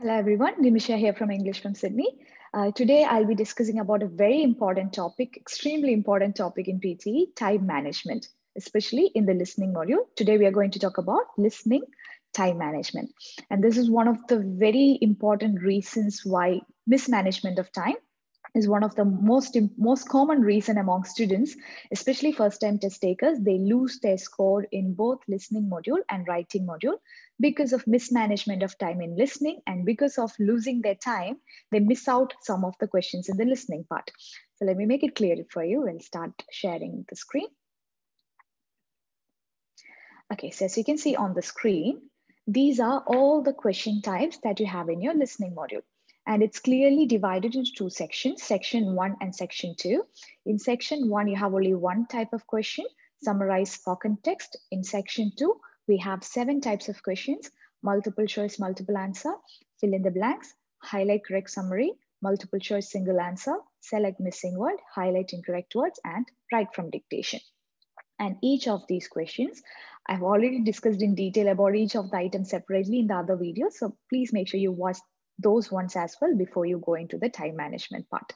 Hello everyone, Nimisha here from Englishfirm Sydney. Today I'll be discussing about a very important topic, extremely important topic in PTE, time management, especially in the listening module. Today we are going to talk about listening time management. And this is one of the very important reasons why mismanagement of time is one of the most common reason among students, especially first time test takers. They lose their score in both listening module and writing module because of mismanagement of time in listening, and because of losing their time they miss out some of the questions in the listening part. So let me make it clear for you and start sharing the screen. Okay, so as you can see on the screen, these are all the question types that you have in your listening module. And it's clearly divided into two sections, section 1 and section 2. In section 1, you have only one type of question, summarize spoken text. In section 2, we have 7 types of questions, multiple choice, multiple answer, fill in the blanks, highlight correct summary, multiple choice, single answer, select missing word, highlight incorrect words, and write from dictation. And each of these questions, I've already discussed in detail about each of the items separately in the other videos. So please make sure you watch those ones as well before you go into the time management part.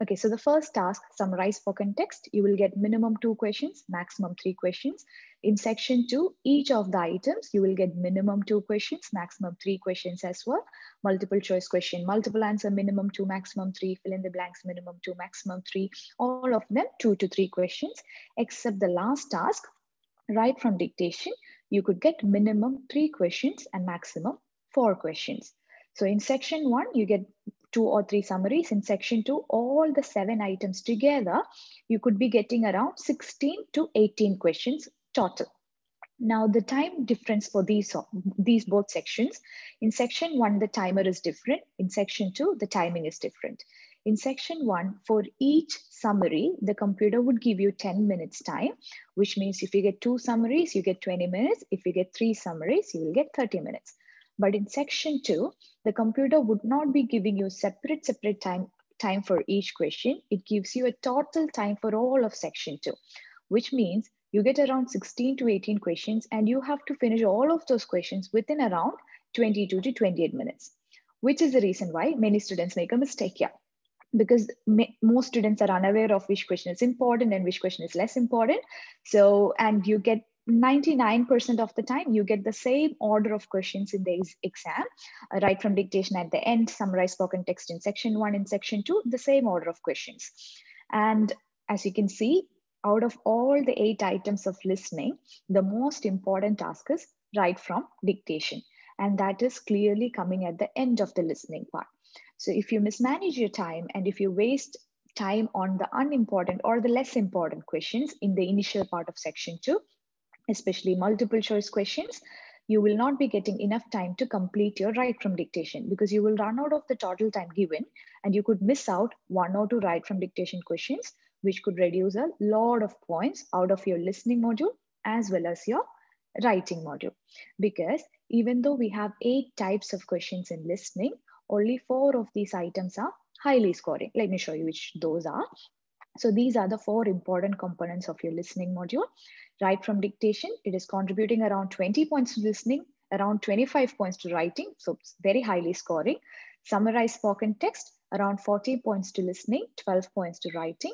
Okay, so the first task, summarize spoken text. You will get minimum 2 questions, maximum 3 questions. In section 2, each of the items, you will get minimum 2 questions, maximum 3 questions as well. Multiple choice question, multiple answer, minimum 2, maximum 3, fill in the blanks, minimum 2, maximum 3, all of them 2 to 3 questions, except the last task, write from dictation. You could get minimum 3 questions and maximum 4 questions. So in section 1, you get 2 or 3 summaries. In section 2, all the 7 items together, you could be getting around 16 to 18 questions total. Now the time difference for these both sections, in section 1, the timer is different. In section 2, the timing is different. In section 1, for each summary, the computer would give you 10 minutes time, which means if you get 2 summaries, you get 20 minutes. If you get 3 summaries, you will get 30 minutes. But in section 2, the computer would not be giving you separate time for each question. It gives you a total time for all of section 2, which means you get around 16 to 18 questions, and you have to finish all of those questions within around 22 to 28 minutes, which is the reason why many students make a mistake here. Because most students are unaware of which question is important and which question is less important. So, and you get 99% of the time, you get the same order of questions in the exam. Right from dictation at the end, summarize spoken text in section 1, in section 2, the same order of questions. And as you can see, out of all the 8 items of listening, the most important task is write from dictation. And that is clearly coming at the end of the listening part. So if you mismanage your time, and if you waste time on the unimportant or the less important questions in the initial part of section 2, especially multiple choice questions, you will not be getting enough time to complete your write from dictation, because you will run out of the total time given, and you could miss out 1 or 2 write from dictation questions, which could reduce a lot of points out of your listening module as well as your writing module. Because even though we have 8 types of questions in listening, only 4 of these items are highly scoring. Let me show you which those are. So these are the 4 important components of your listening module. Write from dictation, it is contributing around 20 points to listening, around 25 points to writing, so it's very highly scoring. Summarize spoken text, around 40 points to listening, 12 points to writing.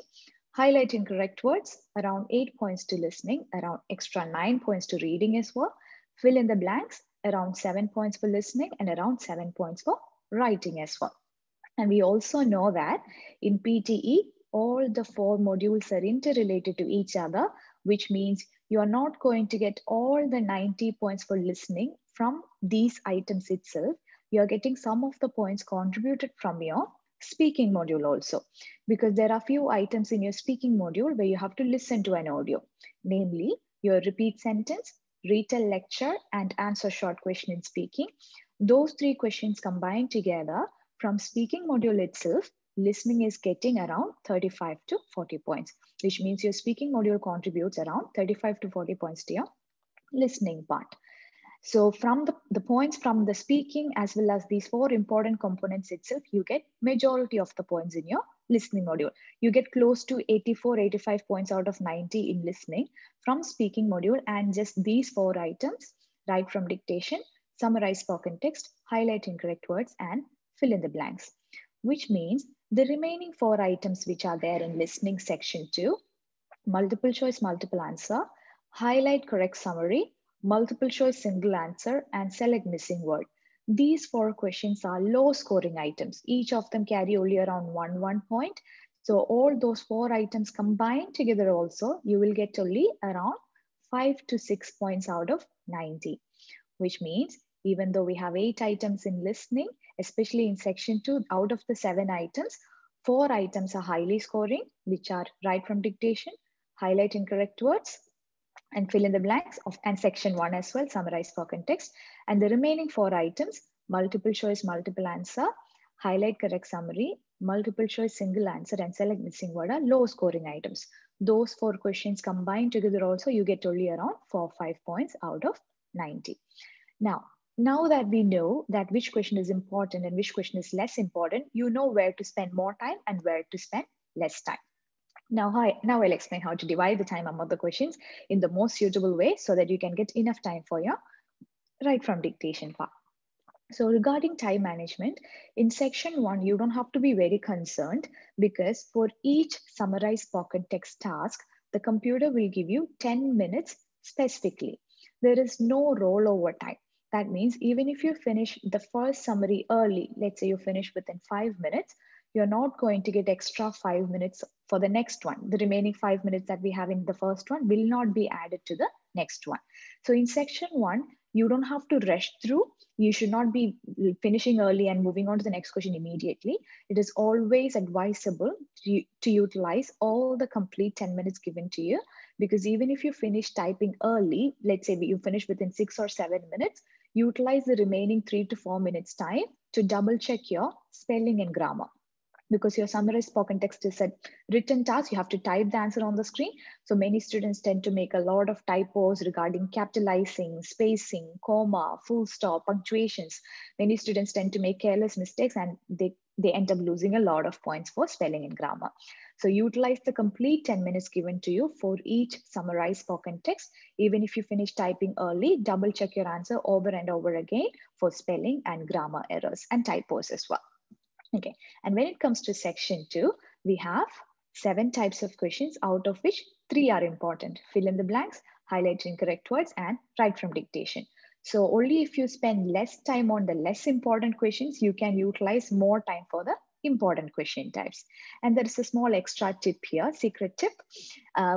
Highlight incorrect words, around 8 points to listening, around extra 9 points to reading as well. Fill in the blanks, around 7 points for listening and around 7 points for writing as well. And we also know that in PTE, all the 4 modules are interrelated to each other, which means you are not going to get all the 90 points for listening from these items itself. You are getting some of the points contributed from your speaking module also, because there are few items in your speaking module where you have to listen to an audio, namely your repeat sentence, retell lecture, and answer short question in speaking. Those 3 questions combined together from speaking module itself, listening is getting around 35 to 40 points, which means your speaking module contributes around 35 to 40 points to your listening part. So from the points from the speaking as well as these 4 important components itself, you get majority of the points in your listening module. You get close to 84, 85 points out of 90 in listening from speaking module, and just these 4 items, right from dictation, summarize spoken text, highlight incorrect words, and fill in the blanks, which means the remaining 4 items which are there in listening section 2, multiple choice, multiple answer, highlight correct summary, multiple choice single answer, and select missing word. These 4 questions are low scoring items. Each of them carry only around 1 point. So all those 4 items combined together also, you will get only around 5 to 6 points out of 90, which means even though we have 8 items in listening, especially in section 2, out of the 7 items, 4 items are highly scoring, which are write from dictation, highlight incorrect words, and fill in the blanks of, and section 1 as well, summarize spoken text. And the remaining 4 items, multiple choice, multiple answer, highlight correct summary, multiple choice, single answer, and select missing word are low scoring items. Those 4 questions combined together also, you get only around 4 or 5 points out of 90. Now that we know that which question is important and which question is less important, you know where to spend more time and where to spend less time. Now I'll explain how to divide the time among the questions in the most suitable way so that you can get enough time for your write from dictation part. So regarding time management, in section 1, you don't have to be very concerned because for each summarized spoken text task, the computer will give you 10 minutes specifically. There is no rollover time. That means even if you finish the first summary early, let's say you finish within 5 minutes, you're not going to get extra 5 minutes for the next one. The remaining 5 minutes that we have in the first one will not be added to the next one. So in section 1, you don't have to rush through. You should not be finishing early and moving on to the next question immediately. It is always advisable to utilize all the complete 10 minutes given to you, because even if you finish typing early, let's say you finish within 6 or 7 minutes, utilize the remaining 3 to 4 minutes time to double check your spelling and grammar. Because your summarized spoken text is a written task, you have to type the answer on the screen. So many students tend to make a lot of typos regarding capitalizing, spacing, comma, full stop, punctuations. Many students tend to make careless mistakes and they end up losing a lot of points for spelling and grammar. So utilize the complete 10 minutes given to you for each summarized spoken text. Even if you finish typing early, double check your answer over and over again for spelling and grammar errors and typos as well. Okay, and when it comes to section 2, we have 7 types of questions, out of which 3 are important. Fill in the blanks, highlight incorrect words, and write from dictation. So only if you spend less time on the less important questions, you can utilize more time for the important question types. And there is a small extra tip here, secret tip.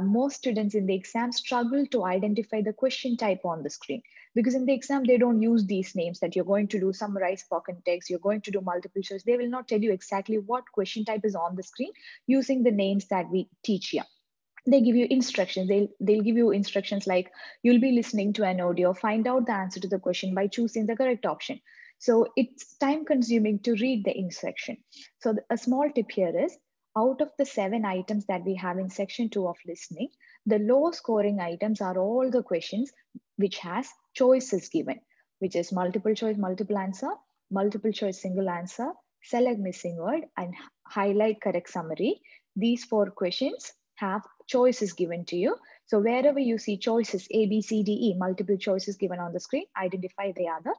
Most students in the exam struggle to identify the question type on the screen, because in the exam, they don't use these names that you're going to do summarize spoken text, you're going to do multiple choice. They will not tell you exactly what question type is on the screen using the names that we teach here. They give you instructions. They'll give you instructions like, you'll be listening to an audio, find out the answer to the question by choosing the correct option. So it's time consuming to read the instruction. So a small tip here is, out of the 7 items that we have in section 2 of listening, the low scoring items are all the questions which has choices given, which is multiple choice, multiple answer, multiple choice, single answer, select missing word, and highlight correct summary. These 4 questions have choices given to you. So wherever you see choices, A, B, C, D, E, multiple choices given on the screen, identify they are the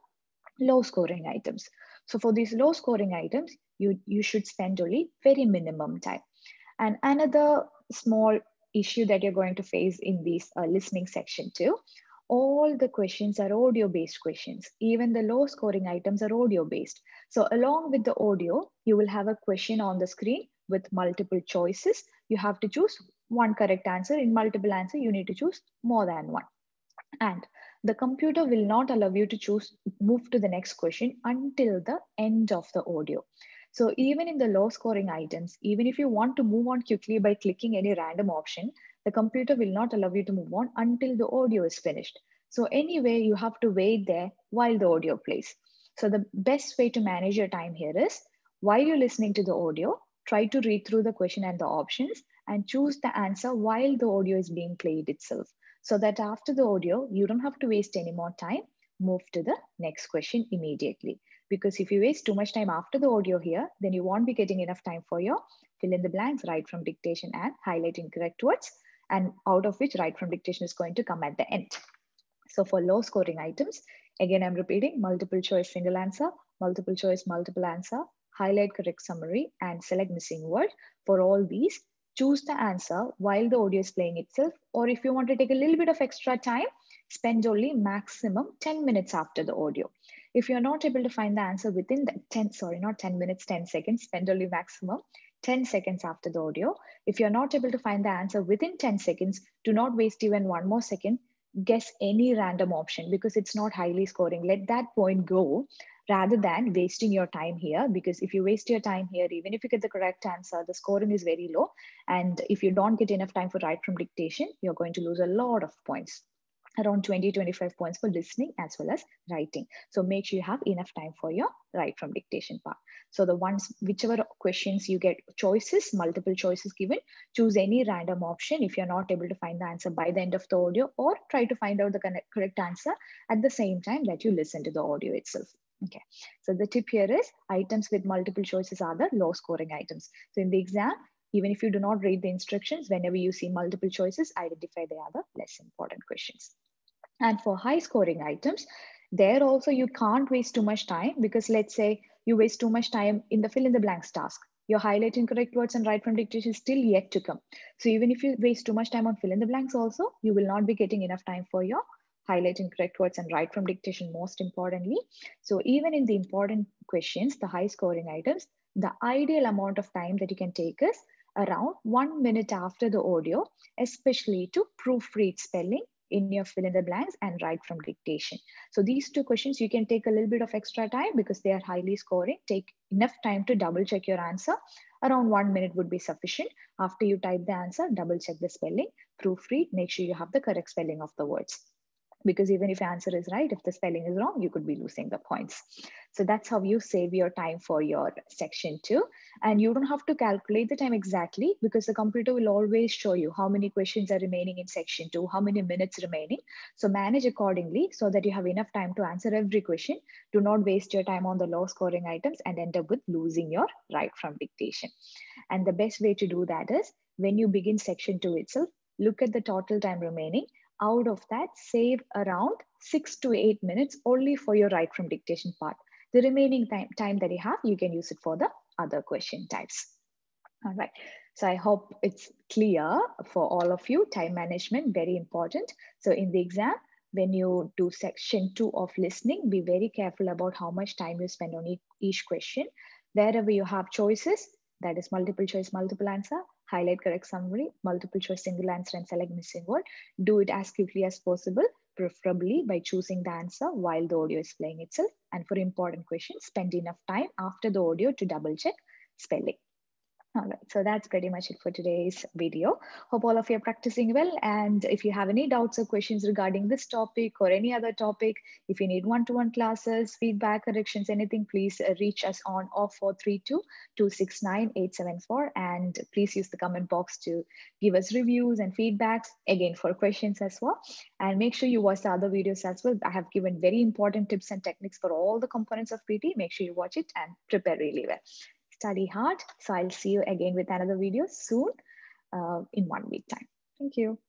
low scoring items. So for these low scoring items, you should spend only very minimum time. And another small issue that you're going to face in these listening section 2, all the questions are audio-based questions. Even the low scoring items are audio-based. So along with the audio, you will have a question on the screen with multiple choices. You have to choose one correct answer. In multiple answer, you need to choose more than one. And the computer will not allow you to move to the next question until the end of the audio. So even in the low scoring items, even if you want to move on quickly by clicking any random option, the computer will not allow you to move on until the audio is finished. So anyway, you have to wait there while the audio plays. So the best way to manage your time here is, while you're listening to the audio, try to read through the question and the options and choose the answer while the audio is being played itself. So that after the audio, you don't have to waste any more time, move to the next question immediately. Because if you waste too much time after the audio here, then you won't be getting enough time for your fill in the blanks, write from dictation, and highlight incorrect words, and out of which write from dictation is going to come at the end. So for low scoring items, again, I'm repeating multiple choice, single answer, multiple choice, multiple answer, highlight correct summary, and select missing word. For all these, choose the answer while the audio is playing itself, or if you want to take a little bit of extra time, spend only maximum 10 minutes after the audio. If you're not able to find the answer within the 10, sorry, not 10 minutes, 10 seconds, spend only maximum 10 seconds after the audio. If you're not able to find the answer within 10 seconds, do not waste even one more second. Guess any random option because it's not highly scoring. Let that point go rather than wasting your time here, because if you waste your time here, even if you get the correct answer, the scoring is very low. And if you don't get enough time for write from dictation, you're going to lose a lot of points, around 20-25 points for listening as well as writing. So make sure you have enough time for your write from dictation part. So the ones, whichever questions you get choices, multiple choices given, choose any random option if you're not able to find the answer by the end of the audio, or try to find out the correct answer at the same time that you listen to the audio itself. Okay, so the tip here is items with multiple choices are the low scoring items. So in the exam, even if you do not read the instructions, whenever you see multiple choices, identify they are the less important questions. And for high scoring items, there also you can't waste too much time, because let's say you waste too much time in the fill in the blanks task. Your highlighting correct words and write from dictation is still yet to come. So even if you waste too much time on fill in the blanks also, you will not be getting enough time for your highlighting correct words and write from dictation most importantly. So even in the important questions, the high scoring items, the ideal amount of time that you can take is around 1 minute after the audio, especially to proofread spelling in your fill in the blanks and write from dictation. So these two questions, you can take a little bit of extra time because they are highly scoring. Take enough time to double check your answer. Around 1 minute would be sufficient. After you type the answer, double check the spelling, proofread, make sure you have the correct spelling of the words. Because even if your answer is right, if the spelling is wrong, you could be losing the points. So that's how you save your time for your section 2. And you don't have to calculate the time exactly, because the computer will always show you how many questions are remaining in section 2, how many minutes remaining. So manage accordingly so that you have enough time to answer every question. Do not waste your time on the low scoring items and end up with losing your write from dictation. And the best way to do that is when you begin section 2 itself, look at the total time remaining. Out of that, save around 6 to 8 minutes only for your write from dictation part. The remaining time that you have, you can use it for the other question types. All right. So I hope it's clear for all of you. Time management, very important. So in the exam, when you do section 2 of listening, be very careful about how much time you spend on each question. Wherever you have choices, that is multiple choice, multiple answer, highlight correct summary, multiple choice, single answer, and select missing word. Do it as quickly as possible, preferably by choosing the answer while the audio is playing itself. And for important questions, spend enough time after the audio to double check spelling. All right, so that's pretty much it for today's video. Hope all of you are practicing well. And if you have any doubts or questions regarding this topic or any other topic, if you need one-to-one classes, feedback, corrections, anything, please reach us on 0432-269-874. And please use the comment box to give us reviews and feedbacks, again, for questions as well. And make sure you watch the other videos as well. I have given very important tips and techniques for all the components of PT. Make sure you watch it and prepare really well. Study hard. So I'll see you again with another video soon in 1 week time. Thank you.